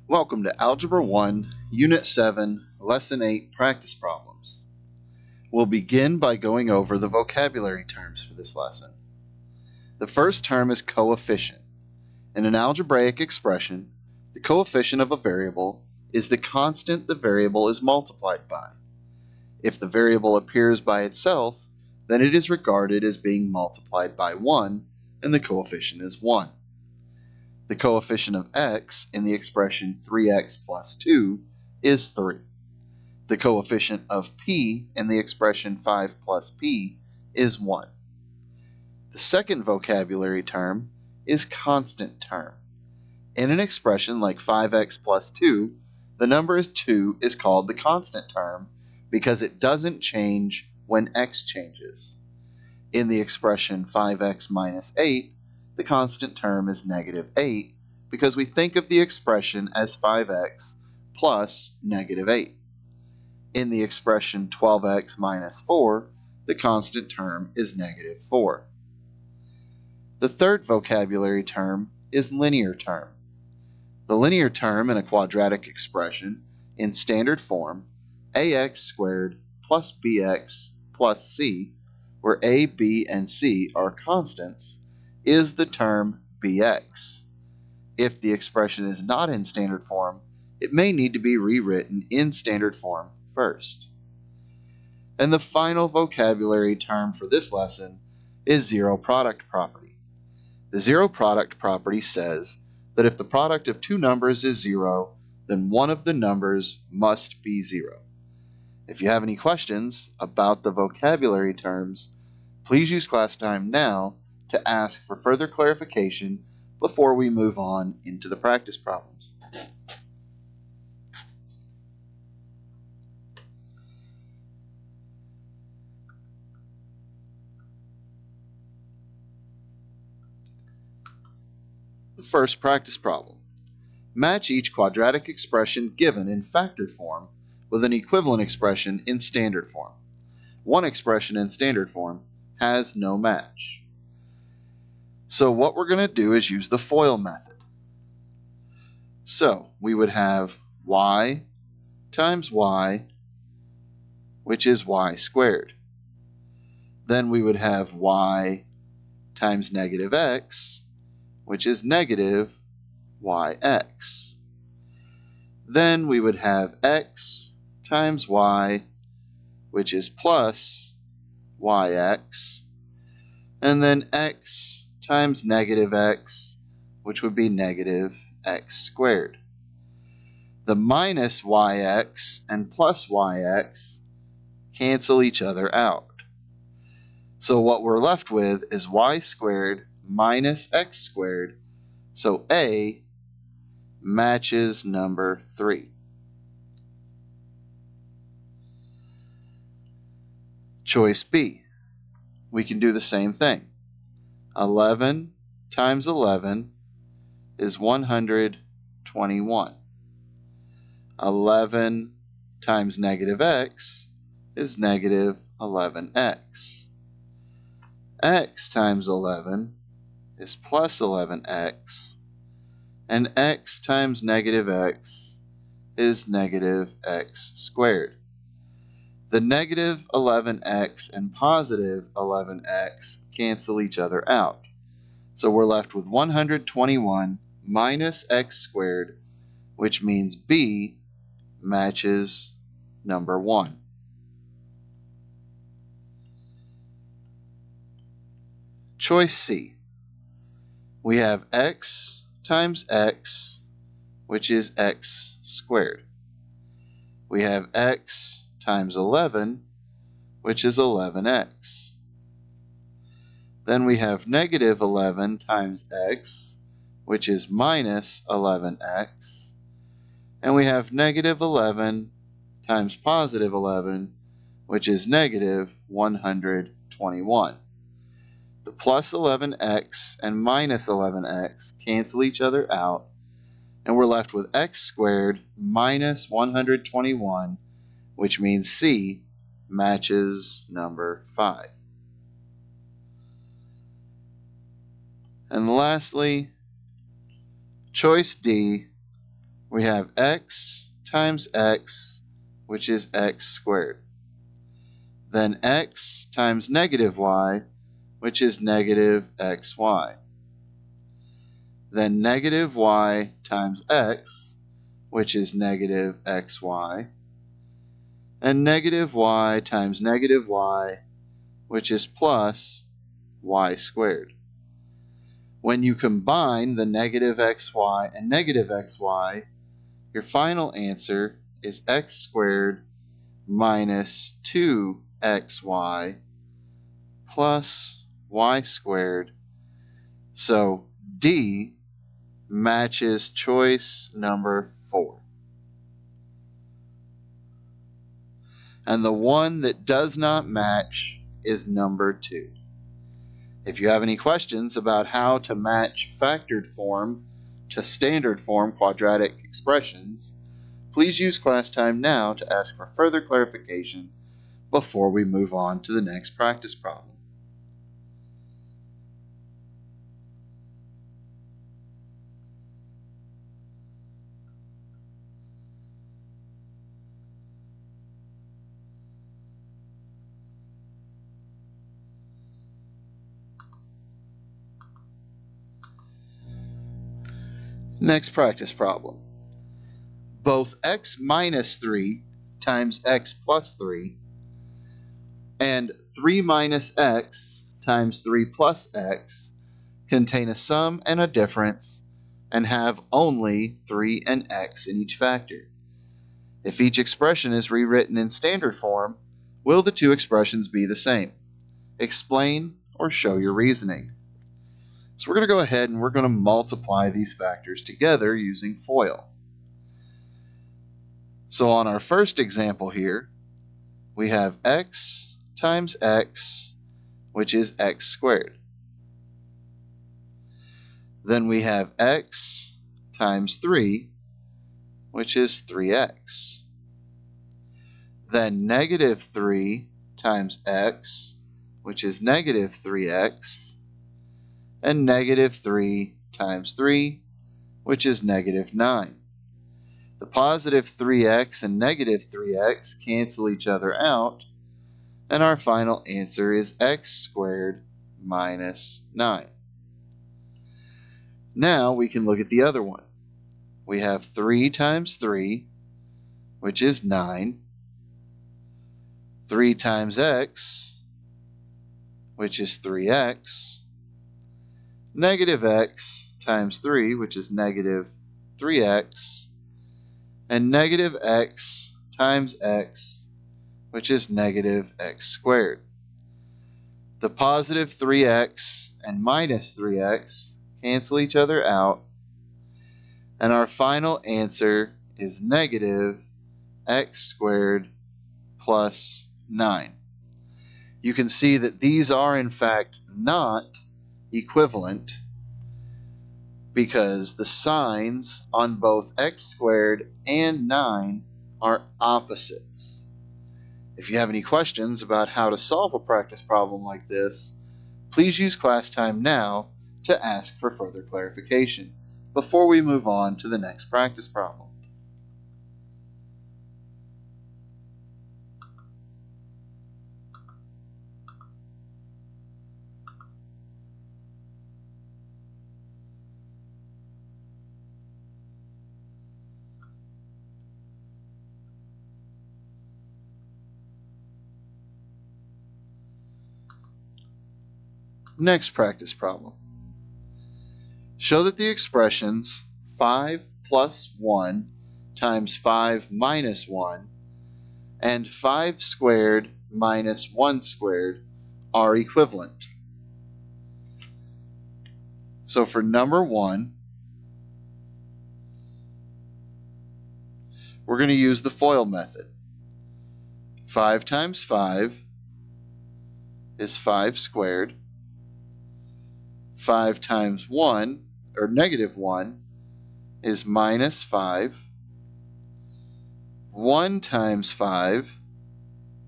Welcome to Algebra 1, Unit 7, Lesson 8 Practice Problems. We'll begin by going over the vocabulary terms for this lesson. The first term is coefficient. In an algebraic expression, the coefficient of a variable is the constant the variable is multiplied by. If the variable appears by itself, then it is regarded as being multiplied by 1, and the coefficient is 1. The coefficient of x in the expression 3x plus 2 is 3. The coefficient of p in the expression 5 plus p is 1. The second vocabulary term is constant term. In an expression like 5x plus 2, the number 2 is called the constant term because it doesn't change when x changes. In the expression 5x minus 8, the constant term is negative 8 because we think of the expression as 5x plus negative 8. In the expression 12x minus 4, the constant term is negative 4. The third vocabulary term is linear term. The linear term in a quadratic expression in standard form, ax squared plus bx plus c, where a, b, and c are constants, is the term bx. If the expression is not in standard form, it may need to be rewritten in standard form first. And the final vocabulary term for this lesson is zero product property. The zero product property says that if the product of two numbers is 0, then one of the numbers must be 0. If you have any questions about the vocabulary terms, please use class time now to ask for further clarification before we move on into the practice problems. The first practice problem. Match each quadratic expression given in factored form with an equivalent expression in standard form. One expression in standard form has no match. So what we're going to do is use the FOIL method. So we would have y times y, which is y squared. Then we would have y times negative x, which is negative yx. Then we would have x times y, which is plus yx. And then x times negative x, which would be negative x squared. The minus yx and plus yx cancel each other out. So what we're left with is y squared minus x squared, so A matches number 3. Choice B. We can do the same thing. 11 times 11 is 121. 11 times negative x is negative 11x. X times 11 is plus 11x, and x times negative x is negative x squared. The negative 11x and positive 11x cancel each other out. So we're left with 121 minus x squared, which means B matches number 1. Choice C. We have x times x, which is x squared. We have x times 11, which is 11x. Then we have negative 11 times x, which is minus 11x. And we have negative 11 times positive 11, which is negative 121. The plus 11x and minus 11x cancel each other out, and we're left with x squared minus 121, which means C matches number 5. And lastly, choice D, we have x times x, which is x squared. Then x times negative y, which is negative xy. Then negative y times x, which is negative xy. And negative y times negative y, which is plus y squared. When you combine the negative xy and negative xy, your final answer is x squared minus 2xy plus y squared. So D matches choice number 4. And the one that does not match is number 2. If you have any questions about how to match factored form to standard form quadratic expressions, please use class time now to ask for further clarification before we move on to the next practice problem. Next practice problem. Both x minus 3 times x plus 3 and 3 minus x times 3 plus x contain a sum and a difference and have only 3 and x in each factor. If each expression is rewritten in standard form, will the two expressions be the same? Explain or show your reasoning. So we're going to go ahead and we're going to multiply these factors together using FOIL. So on our first example here, we have x times x, which is x squared. Then we have x times 3, which is 3x. Then negative 3 times x, which is negative 3x. And negative 3 times 3, which is negative 9. The positive 3x and negative 3x cancel each other out, and our final answer is x squared minus 9. Now we can look at the other one. We have 3 times 3, which is 9. 3 times x, which is 3x. Negative x times 3, which is negative 3x. And negative x times x, which is negative x squared. The positive 3x and minus 3x cancel each other out, and our final answer is negative x squared plus 9. You can see that these are in fact not equivalent because the signs on both x squared and 9 are opposites. If you have any questions about how to solve a practice problem like this, please use class time now to ask for further clarification before we move on to the next practice problem. Next practice problem. Show that the expressions 5 plus 1 times 5 minus 1 and 5 squared minus 1 squared are equivalent. So for number 1, we're going to use the FOIL method. 5 times 5 is 5 squared. 5 times 1, or negative 1, is minus 5. 1 times 5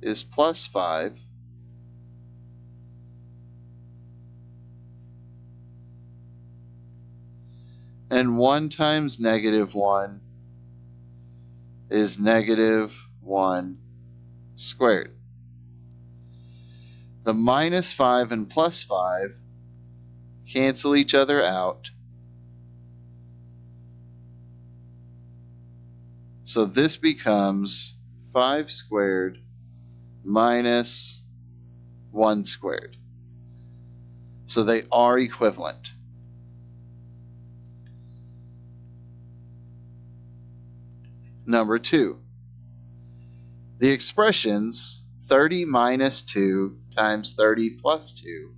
is plus 5. And 1 times negative 1 is negative 1 squared. The minus 5 and plus 5 cancel each other out. So this becomes 5 squared minus 1 squared. So they are equivalent. Number 2. The expressions 30 minus 2 times 30 plus 2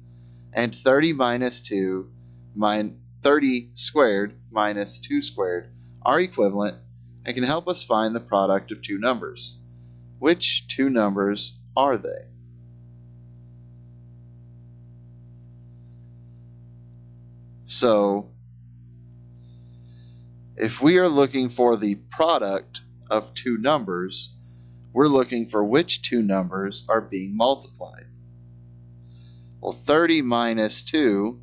and 30 minus 2 minus 30 squared minus 2 squared are equivalent and can help us find the product of two numbers. Which two numbers are they? So, if we are looking for the product of two numbers, we're looking for which two numbers are being multiplied. Well, 30 minus 2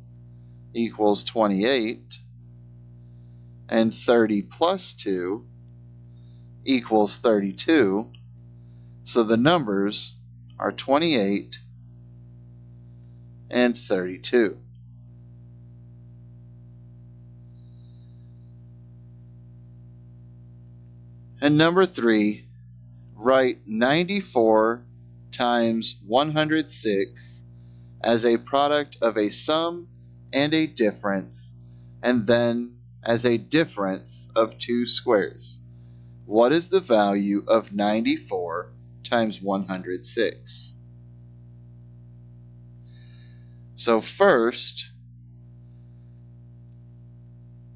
equals 28, and 30 plus 2 equals 32, so the numbers are 28 and 32. And number 3, write 94 times 106 as a product of a sum and a difference, and then as a difference of two squares. What is the value of 94 times 106? So first,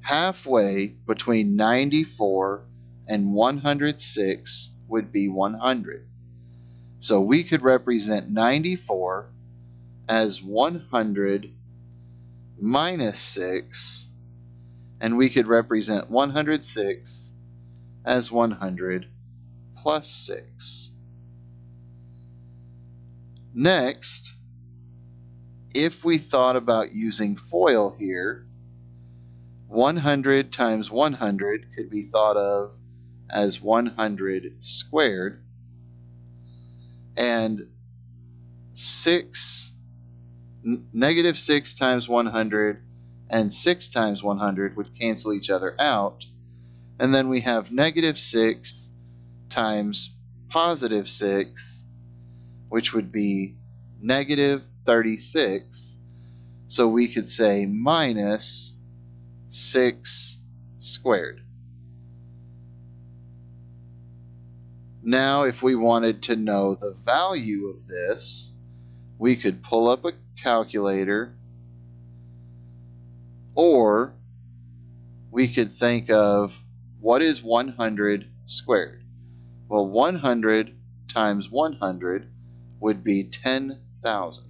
halfway between 94 and 106 would be 100. So we could represent 94 as 100 minus 6, and we could represent 106 as 100 plus 6. Next, if we thought about using FOIL here, 100 times 100 could be thought of as 100 squared, and negative 6 times 100 and 6 times 100 would cancel each other out, and then we have negative 6 times positive 6, which would be negative 36, so we could say minus 6 squared. Now, if we wanted to know the value of this, we could pull up a calculator, or we could think of what is 100 squared. Well, 100 times 100 would be 10,000.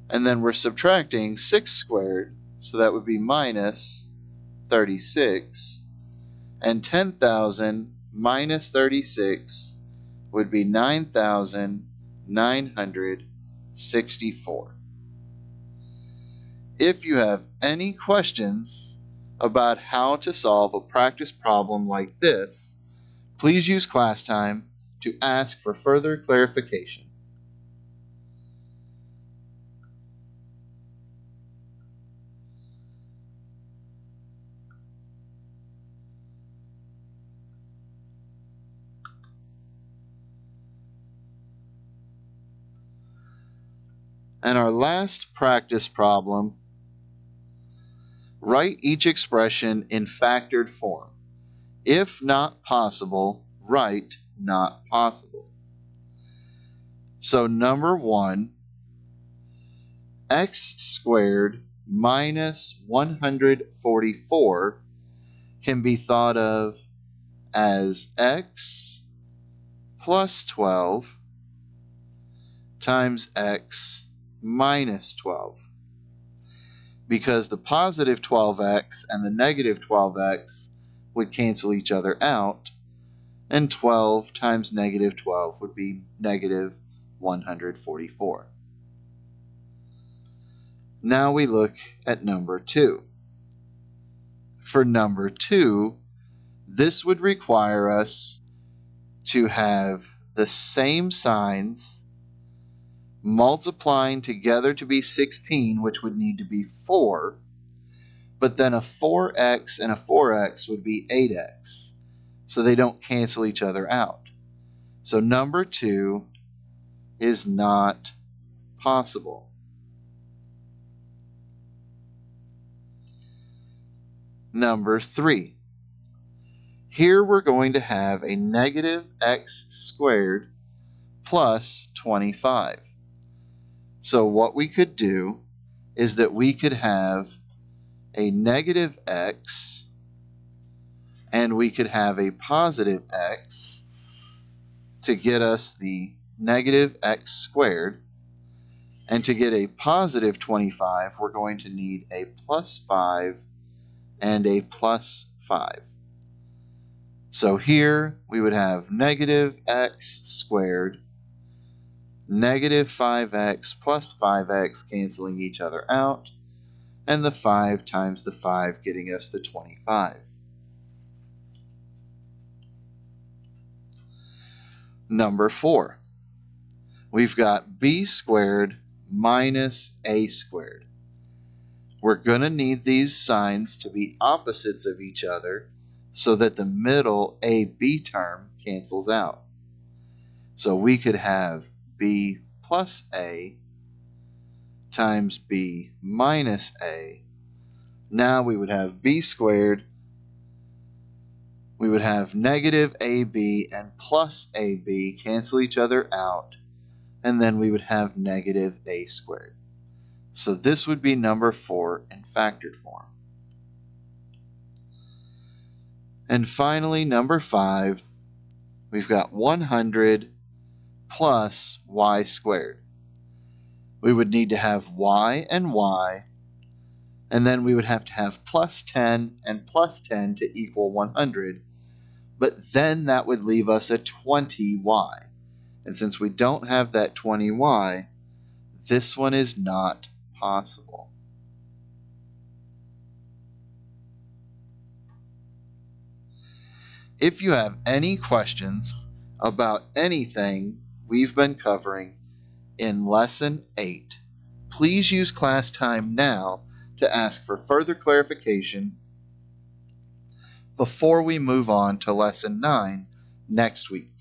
And then we're subtracting 6 squared, so that would be minus 36. And 10,000 minus 36 would be 9,964. If you have any questions about how to solve a practice problem like this, please use class time to ask for further clarification. And our last practice problem, write each expression in factored form. If not possible, write not possible. So number 1, x squared minus 144 can be thought of as x plus 12 times x minus 12, because the positive 12x and the negative 12x would cancel each other out, and 12 times negative 12 would be negative 144. Now we look at number 2. for number 2, this would require us to have the same signs multiplying together to be 16, which would need to be 4, but then a 4x and a 4x would be 8x, so they don't cancel each other out. So number 2 is not possible. Number 3. Here we're going to have a negative x squared plus 25. So what we could do is that we could have a negative x and we could have a positive x to get us the negative x squared. And to get a positive 25, we're going to need a plus 5 and a plus 5. So here we would have negative x squared, negative 5x plus 5x canceling each other out, and the 5 times the 5 getting us the 25. Number 4. We've got b squared minus a squared. We're going to need these signs to be opposites of each other so that the middle AB term cancels out. So we could have b plus a times b minus a. Now we would have b squared. We would have negative ab and plus ab cancel each other out, and then we would have negative a squared. So this would be number 4 in factored form. And finally, number 5, we've got 100 plus y squared. We would need to have y, and then we would have to have plus 10 and plus 10 to equal 100, but then that would leave us a 20y. And since we don't have that 20y, this one is not possible. If you have any questions about anything we've been covering in Lesson 8, please use class time now to ask for further clarification before we move on to Lesson 9 next week.